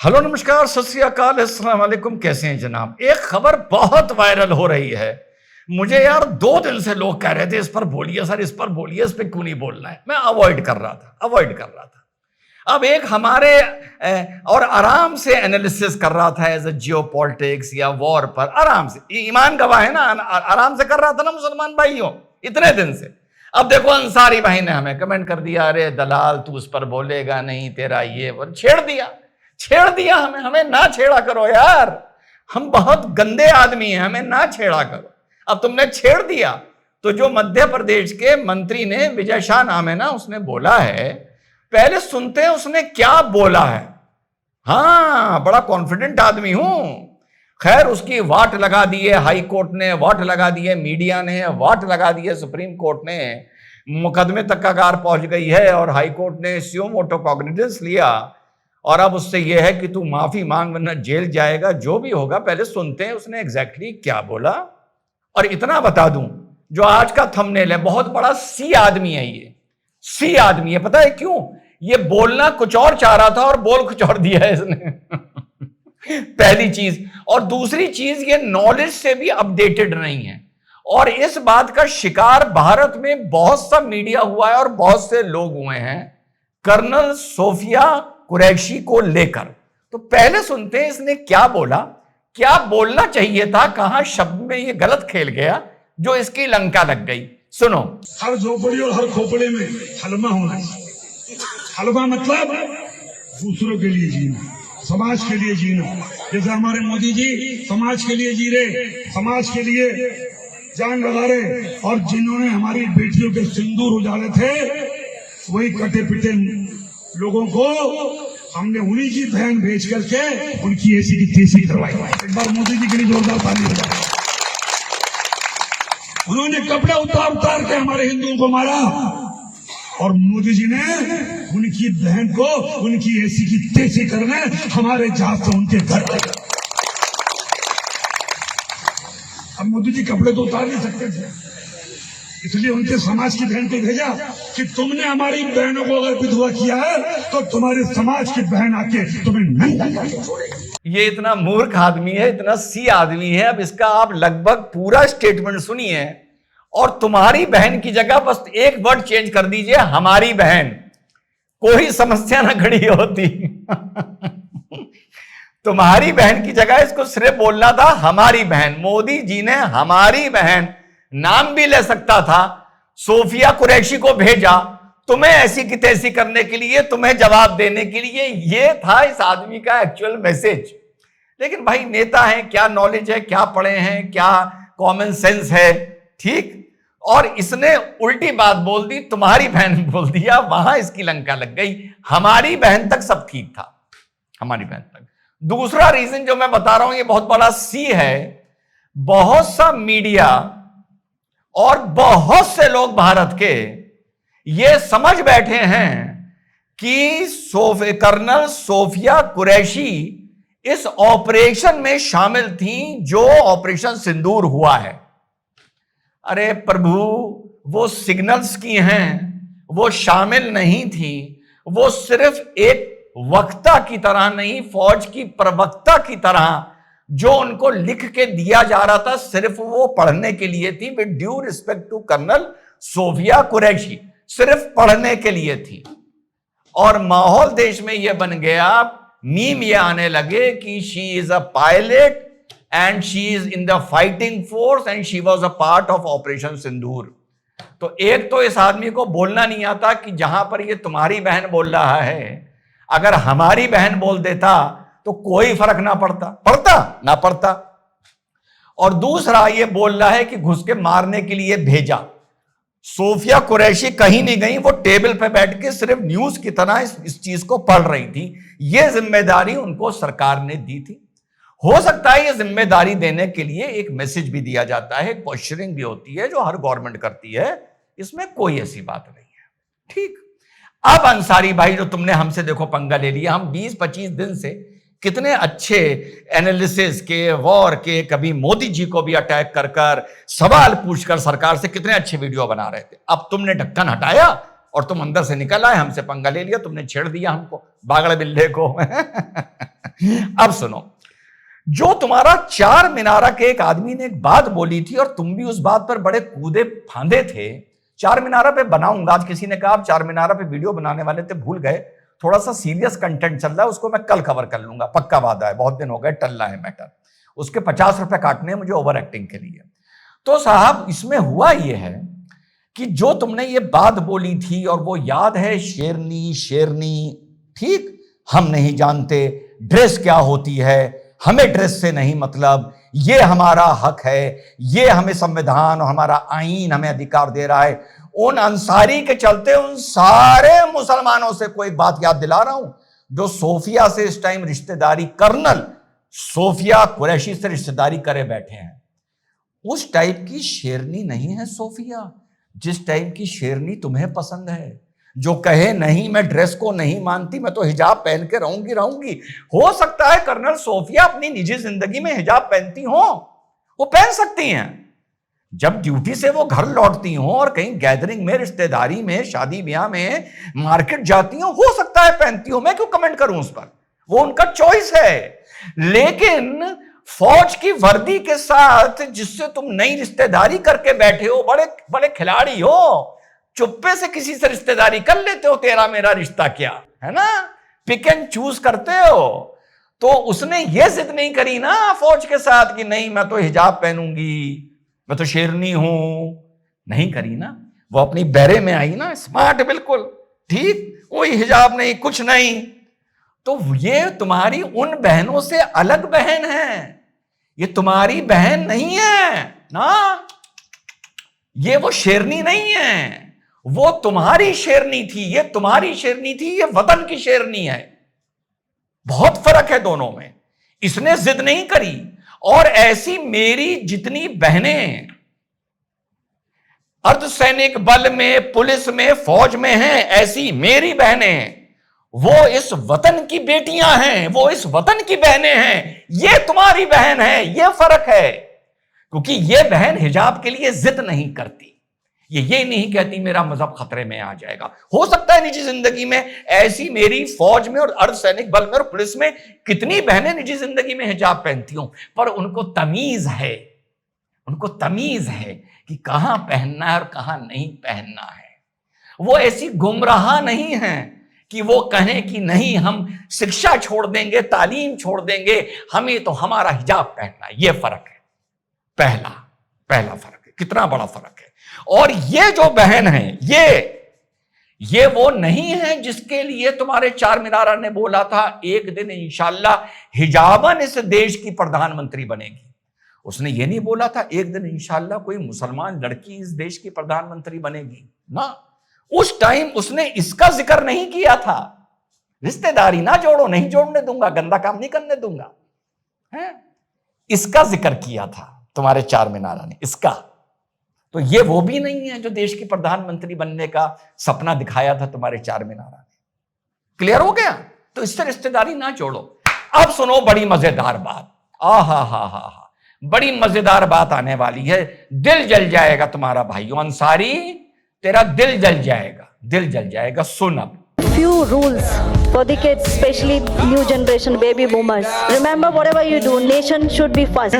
Hello नमस्कार सत श्री अकाल अस्सलाम वालेकुम। कैसे हैं जनाब? एक खबर बहुत वायरल हो रही है। मुझे यार 2 दिन से लोग कह रहे थे इस पर बोलिए सर, इस पर बोलिए, इस पर क्यों नहीं बोलना है। मैं अवॉइड कर रहा था। अब एक हमारे और आराम से एनालिसिस कर रहा था एज ए जियो पॉलिटिक्स या वॉर पर, आराम से, ईमान गवाह है ना, आराम से कर रहा था ना मुसलमान भाइयों इतने दिन से। अब देखो अंसारी भाई ने हमें कमेंट कर दिया, अरे दलाल तू उस पर बोलेगा नहीं, तेरा ये वो, छेड़ दिया हमें ना छेड़ा करो यार, हम बहुत गंदे आदमी हैं, हमें ना छेड़ा करो। अब तुमने छेड़ दिया तो जो मध्य प्रदेश के मंत्री ने, विजय शाह नाम है ना, उसने बोला है, पहले सुनते हैं उसने क्या बोला है। हाँ, बड़ा कॉन्फिडेंट आदमी हूं। खैर उसकी वाट लगा दी है हाई कोर्ट ने, वाट लगा दी है मीडिया ने, वाट लगा दी है सुप्रीम कोर्ट ने, मुकदमे तक का कार पहुंच गई है और हाई कोर्ट ने सुओ मोटो कॉग्निजेंस लिया और अब उससे यह है कि तू माफी मांग वरना जेल जाएगा। जो भी होगा पहले सुनते हैं उसने एग्जैक्टली क्या बोला। और इतना बता दूं, जो आज का थंबनेल है, बहुत बड़ा सी आदमी है ये, सी आदमी है। पता है क्यों? ये बोलना कुछ और चाह रहा था और बोल कुछ और दिया है इसने पहली चीज। और दूसरी चीज, ये नॉलेज से भी अपडेटेड नहीं है और इस बात का शिकार भारत में बहुत सा मीडिया हुआ है और बहुत से लोग हुए हैं कर्नल सोफिया कुरैशी को लेकर। तो पहले सुनते हैं इसने क्या बोला, क्या बोलना चाहिए था, कहां शब्द में ये गलत खेल गया जो इसकी लंका लग गई। सुनो। हर झोपड़ी और हर खोपड़े में हलमा होना चाहिए। हलमा मतलब दूसरों के लिए जीना, समाज के लिए जीना। जैसे हमारे मोदी जी समाज के लिए जी रहे, समाज के लिए जान लगा रहे, और जिन्होंने हमारी बेटियों के सिंदूर उजाले थे, वही कटे पिटे लोगों को हमने उन्हीं की बहन भेज करके उनकी ऐसी की तैसी करवाई। एक बार मोदी जी के लिए जोरदार ताली हो जाए। उन्होंने कपड़े उतार के हमारे हिंदुओं को मारा और मोदी जी ने उनकी बहन को उनकी ऐसी की तैसी करने हमारे जहाज से उनके घर गए। अब मोदी जी कपड़े तो उतार नहीं सकते थे, इसलिए उनके समाज की बहन को भेजा कि तुमने हमारी बहनों को अगर विधवा किया है तो तुम्हारे समाज की बहन आके तुम्हें नंगा करके छोड़ेगी। ये इतना मूर्ख आदमी है, इतना सी आदमी है। अब इसका आप लगभग पूरा स्टेटमेंट सुनिए और तुम्हारी बहन की जगह बस एक वर्ड चेंज कर दीजिए, हमारी बहन, कोई समस्या ना खड़ी होती तुम्हारी बहन की जगह इसको सिर्फ बोलना था हमारी बहन। मोदी जी ने हमारी बहन नाम भी ले सकता था, सोफिया कुरैशी को भेजा तुम्हें ऐसी की तैसी करने के लिए, तुम्हें जवाब देने के लिए। यह था इस आदमी का एक्चुअल मैसेज। लेकिन भाई नेता है, क्या नॉलेज है, क्या पढ़े हैं, क्या कॉमन सेंस है, ठीक। और इसने उल्टी बात बोल दी, तुम्हारी बहन बोल दिया, वहां इसकी लंका लग गई। हमारी बहन तक सब ठीक था, हमारी बहन तक। दूसरा रीजन जो मैं बता रहा हूं, ये बहुत बड़ा सी है। बहुत सा मीडिया और बहुत से लोग भारत के ये समझ बैठे हैं कि कर्नल सोफिया कुरैशी इस ऑपरेशन में शामिल थी जो ऑपरेशन सिंदूर हुआ है। अरे प्रभु, वो सिग्नल्स की हैं, वो शामिल नहीं थी। वो सिर्फ एक वक्ता की तरह नहीं, फौज की प्रवक्ता की तरह जो उनको लिख के दिया जा रहा था, सिर्फ वो पढ़ने के लिए थी। With due respect to colonel Sofia Qureshi, सिर्फ पढ़ने के लिए थी। और माहौल देश में यह बन गया, मीम ये आने लगे कि she is a pilot and she is in the fighting force and she was a part of operation Sindoor. तो एक तो इस आदमी को बोलना नहीं आता कि जहां पर ये तुम्हारी बहन बोल रहा है, अगर हमारी बहन बोल देता तो कोई फर्क ना पड़ता। और दूसरा ये बोल रहा है कि घुस के मारने के लिए भेजा। सोफिया कुरैशी कहीं नहीं गई, वो टेबल पे बैठ के सिर्फ न्यूज की तरह इस चीज को पढ़ रही थी। ये जिम्मेदारी उनको सरकार ने दी थी। हो सकता है ये जिम्मेदारी देने के लिए एक मैसेज भी दिया जाता है, पोस्चरिंग भी होती है जो हर गवर्नमेंट करती है, इसमें कोई ऐसी बात नहीं है, ठीक। अब अंसारी भाई, जो तुमने हमसे देखो पंगा ले लिया, हम 20-25 दिन से कितने अच्छे एनालिसिस के, वॉर के, कभी मोदी जी को भी अटैक कर सवाल पूछकर सरकार से कितने अच्छे वीडियो बना रहे थे। अब तुमने ढक्कन हटाया और तुम अंदर से निकल आए, हमसे पंगा ले लिया, तुमने छेड़ दिया हमको, बागड़ बिल्ले को अब सुनो, जो तुम्हारा चार मीनारा के एक आदमी ने एक बात बोली थी और तुम भी उस बात पर बड़े कूदे फांदे थे। चार मीनारा पे बनाऊंगा, आज किसी ने कहा आप चार मीनारा पे वीडियो बनाने वाले थे, भूल गए, थोड़ा सा सीरियस कंटेंट चल रहा है, उसको मैं कल कवर कर लूंगा, पक्का वादा है, बहुत दिन हो गए, टल रहा है मैटर, उसके 50 रुपए काटने हैं मुझे ओवर एक्टिंग के लिए। तो साहब इसमें हुआ यह है कि जो तुमने ये बात बोली थी, और वो याद है, शेरनी शेरनी, ठीक, हम नहीं जानते ड्रेस क्या होती है, हमें ड्रेस से नहीं मतलब, ये हमारा हक है, ये हमें संविधान और हमारा आईन हमें अधिकार दे रहा है। उन अंसारी के चलते उन सारे मुसलमानों से कोई बात याद दिला रहा हूं जो सोफिया से इस टाइम रिश्तेदारी, कर्नल सोफिया कुरैशी से रिश्तेदारी करे बैठे हैं। उस टाइप की शेरनी नहीं है सोफिया जिस टाइप की शेरनी तुम्हें पसंद है, जो कहे नहीं मैं ड्रेस को नहीं मानती, मैं तो हिजाब पहन के रहूंगी। हो सकता है कर्नल सोफिया अपनी निजी जिंदगी में हिजाब पहनती हो, वो पहन सकती हैं, जब ड्यूटी से वो घर लौटती हो और कहीं गैदरिंग में, रिश्तेदारी में, शादी ब्याह में, मार्केट जाती हो सकता है पहनती हो, मैं क्यों कमेंट करूं उस पर, वो उनका चॉइस है। लेकिन फौज की वर्दी के साथ जिससे तुम नई रिश्तेदारी करके बैठे हो, बड़े बड़े खिलाड़ी हो, चुप्पे से किसी से रिश्तेदारी कर लेते हो, तेरा मेरा रिश्ता क्या है ना, पिक एंड चूज करते हो। तो उसने ये जिद नहीं करी ना फौज के साथ कि नहीं मैं तो हिजाब पहनूंगी, मैं तो शेरनी हूं, नहीं करी ना, वो अपनी बैरे में आई ना, स्मार्ट बिल्कुल, ठीक, कोई हिजाब नहीं, कुछ नहीं। तो ये तुम्हारी उन बहनों से अलग बहन है, ये तुम्हारी बहन नहीं है ना, ये वो शेरनी नहीं है, वो तुम्हारी शेरनी थी, ये तुम्हारी शेरनी थी, ये वतन की शेरनी है। बहुत फर्क है दोनों में। इसने जिद नहीं करी, और ऐसी मेरी जितनी बहनें अर्धसैनिक बल में, पुलिस में, फौज में हैं, ऐसी मेरी बहनें, वो इस वतन की बेटियां हैं, वो इस वतन की बहनें हैं, ये तुम्हारी बहन है, ये फर्क है। क्योंकि ये बहन हिजाब के लिए जिद नहीं करती, ये नहीं कहती मेरा मजहब खतरे में आ जाएगा। हो सकता है निजी जिंदगी में ऐसी मेरी फौज में और अर्धसैनिक बल में और पुलिस में कितनी बहनें निजी जिंदगी में हिजाब पहनती हों, पर उनको तमीज है, उनको तमीज है कि कहां पहनना है और कहां नहीं पहनना है। वो ऐसी गुमराह नहीं है कि वो कहें कि नहीं हम शिक्षा छोड़ देंगे, तालीम छोड़ देंगे, हमें तो हमारा हिजाब पहनना है। ये फर्क है, पहला फर्क है। कितना बड़ा फर्क है। और ये जो बहन है, ये वो नहीं है जिसके लिए तुम्हारे चार मीनारा ने बोला था एक दिन इंशाल्लाह हिजाबन इस देश की प्रधानमंत्री बनेगी। उसने ये नहीं बोला था एक दिन इंशाल्लाह कोई मुसलमान लड़की इस देश की प्रधानमंत्री बनेगी ना। उस टाइम उसने इसका जिक्र नहीं किया था। रिश्तेदारी ना जोड़ो, नहीं जोड़ने दूंगा, गंदा काम नहीं करने दूंगा, है? इसका जिक्र किया था तुम्हारे चार मीनारा ने, इसका। तो ये वो भी नहीं है जो देश की प्रधानमंत्री बनने का सपना दिखाया था तुम्हारे चार मीनारा ने। क्लियर हो गया? तो इससे रिश्तेदारी ना जोड़ो। अब सुनो बड़ी मजेदार बात, हा, बड़ी मजेदार बात आने वाली है। दिल जल जाएगा तुम्हारा भाइयों अंसारी, तेरा दिल जल जाएगा। सुन अब। Few rules for the kids, especially new generation baby boomers. Remember, whatever you do, nation should be first.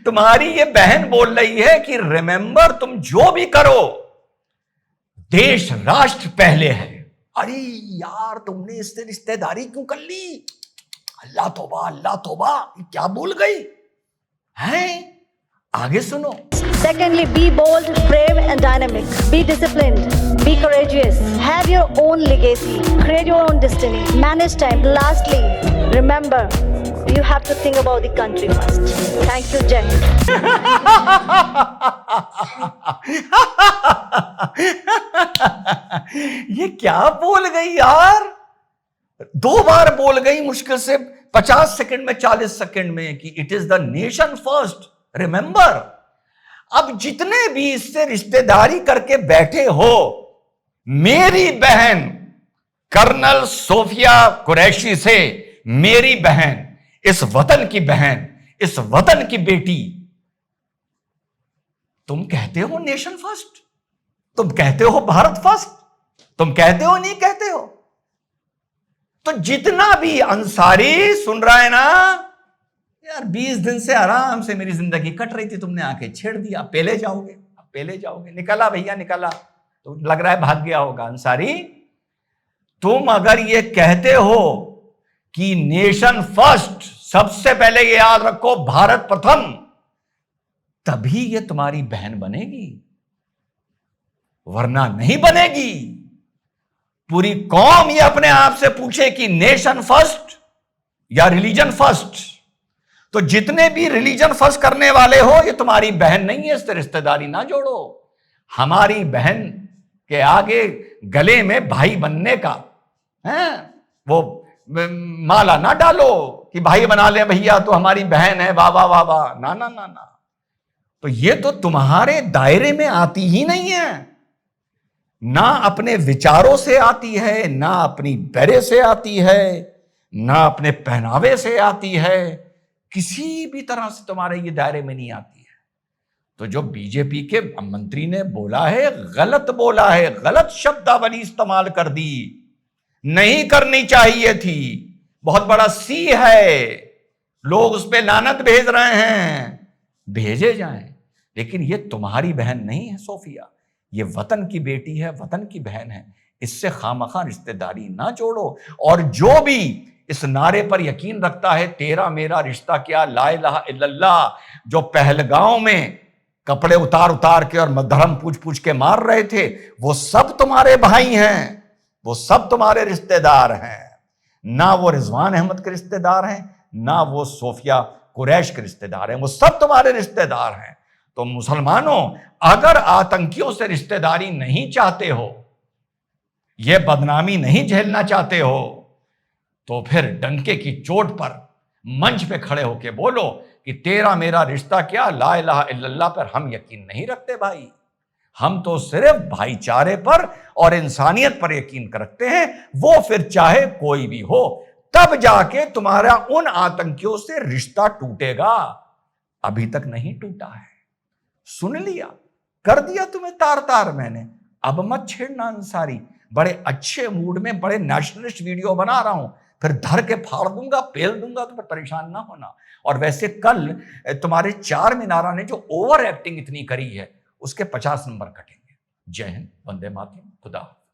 तुम्हारी ये बहन बोल रही है कि रिमेंबर, तुम जो भी करो देश राष्ट्र पहले है। अरे यार, तुमने इससे रिश्तेदारी क्यों कर ली? अल्लाह तौबा, क्या भूल गई हैं? आगे सुनो। Secondly, be bold, brave and dynamic. Be disciplined, be courageous. Have your own legacy, create your own destiny, manage time. Lastly, remember, you have to think about the country first. Thank you, Jai. ये क्या बोल गई यार? 2 बार बोल गई मुश्किल से 50 second में, 40 सेकंड में कि it is the nation first, remember. अब जितने भी इससे रिश्तेदारी करके बैठे हो, मेरी बहन कर्नल सोफिया कुरैशी से, मेरी बहन, इस वतन की बहन, इस वतन की बेटी, तुम कहते हो नेशन फर्स्ट, तुम कहते हो भारत फर्स्ट, तुम कहते हो नहीं कहते हो? तो जितना भी अंसारी सुन रहा है ना यार, 20 दिन से आराम से मेरी जिंदगी कट रही थी, तुमने आके छेड़ दिया, पेले जाओगे, पेले जाओगे, निकला भैया निकला, तो लग रहा है भाग गया होगा। अंसारी, तुम अगर ये कहते हो कि नेशन फर्स्ट, सबसे पहले ये याद रखो भारत प्रथम, तभी ये तुम्हारी बहन बनेगी, वरना नहीं बनेगी। पूरी कौम ये अपने आप से पूछे कि नेशन फर्स्ट या रिलीजन फर्स्ट, तो जितने भी रिलीजन फर्स्ट करने वाले हो ये तुम्हारी बहन नहीं है, इससे रिश्तेदारी ना जोड़ो। हमारी बहन के आगे गले में भाई बनने का है वो माला ना डालो कि भाई बना ले भैया तो हमारी बहन है, वाह वाह वाह वाह, ना ना ना ना। तो ये तो तुम्हारे दायरे में आती ही नहीं है, ना अपने विचारों से आती है, ना अपनी पैरे से आती है, ना अपने पहनावे से आती है, किसी भी तरह से तुम्हारे ये दायरे में नहीं आती है। तो जो बीजेपी के मंत्री ने बोला है, गलत बोला है, गलत शब्दावली इस्तेमाल कर दी, नहीं करनी चाहिए थी। बहुत बड़ा सी है, लोग उस पर लानत भेज रहे हैं, भेजे जाएं, लेकिन ये तुम्हारी बहन नहीं है सोफिया, ये वतन की बेटी है, वतन की बहन है, इससे खामखा रिश्तेदारी ना जोड़ो। और जो भी इस नारे पर यकीन रखता है तेरा मेरा रिश्ता क्या, ला इलाहा इल्लल्लाह, जो पहलगांव में कपड़े उतार उतार के और धर्म पूछ पूछ के मार रहे थे, वो सब तुम्हारे भाई हैं, वो सब तुम्हारे रिश्तेदार हैं। ना वो रिजवान अहमद के रिश्तेदार हैं, ना वो सोफिया कुरैश के रिश्तेदार हैं, वो सब तुम्हारे रिश्तेदार हैं। तो मुसलमानों, अगर आतंकियों से रिश्तेदारी नहीं चाहते हो, ये बदनामी नहीं झेलना चाहते हो, तो फिर डंके की चोट पर मंच पे खड़े होके बोलो कि तेरा मेरा रिश्ता क्या, ला इलाहा इल्लल्लाह पर हम यकीन नहीं रखते भाई, हम तो सिर्फ भाईचारे पर और इंसानियत पर यकीन रखते हैं, वो फिर चाहे कोई भी हो, तब जाके तुम्हारा उन आतंकियों से रिश्ता टूटेगा। अभी तक नहीं टूटा है, सुन लिया, कर दिया तुम्हें तार तार मैंने, अब मत छेड़ना अंसारी। बड़े अच्छे मूड में बड़े नेशनलिस्ट वीडियो बना रहा हूं, फिर धर के फाड़ दूंगा, पेल दूंगा, तो फिर परेशान ना होना। और वैसे कल तुम्हारे चार मीनारा ने जो ओवर एक्टिंग इतनी करी है, उसके 50 नंबर कटेंगे। जय हिंद, वंदे मातरम, खुदा।